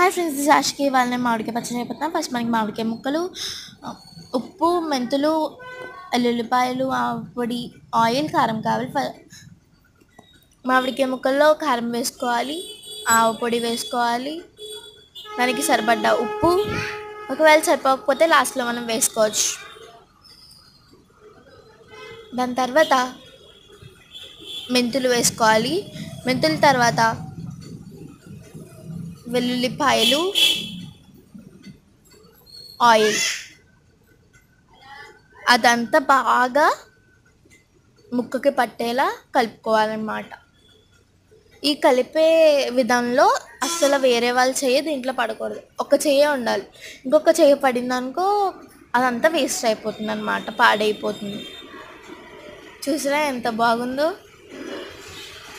Hi friends, this Aashiqui. వాళ్ళని మామిడికాయ పచ్చడి అయిపోతాం. ఫస్ట్ మనకి మామిడికాయ ముక్కలు, ఉప్పు, మెంతులు, ఎల్లుల్లిపాయలు, పొడి, ఆయిల్, కారం కావాలి. మామిడికాయ ముక్కల్లో కారం వేసుకోవాలి, ఆవ పొడి వేసుకోవాలి, దానికి సరిపడ్డ ఉప్పు, ఒకవేళ సరిపోకపోతే లాస్ట్లో మనం వేసుకోవచ్చు. దాని తర్వాత మెంతులు వేసుకోవాలి. మెంతుల తర్వాత వెల్లుల్లిపాయలు, ఆయిల్, అదంతా బాగా ముక్కకి పట్టేలా కలుపుకోవాలన్నమాట. ఈ కలిపే విధానంలో అస్సలు వేరే వాళ్ళ చెయ్యి దీంట్లో పడకూడదు, ఒక చెయ్యే ఉండాలి. ఇంకొక చెయ్యి పడిందనుకో అదంతా వేస్ట్ అయిపోతుంది అన్నమాట, పాడైపోతుంది. చూసినా ఎంత బాగుందో,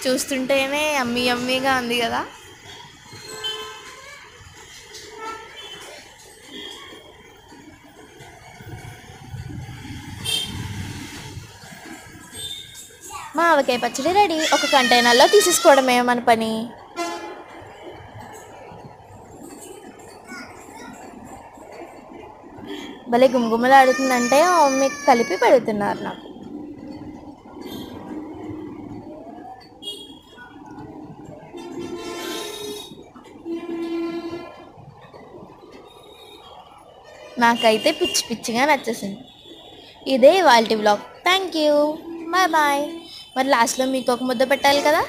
చూస్తుంటేనే యమ్మీ యమ్మీగా ఉంది కదా. మా ఆవకాయ పచ్చడి రెడీ. ఒక కంటైనర్లో తీసేసుకోవడమే మన పని. భలే గుమగుమలాడుతుందంటే మమ్మీ కలిపి పెడుతున్నారు నాకు. నాకైతే పిచ్చి పిచ్చిగా నచ్చేసింది. ఇదే ఇవాల్టి vlog. Thank you, bye bye. మరి లాస్ట్లో మీకు ఒక ముద్ద పెట్టాలి కదా.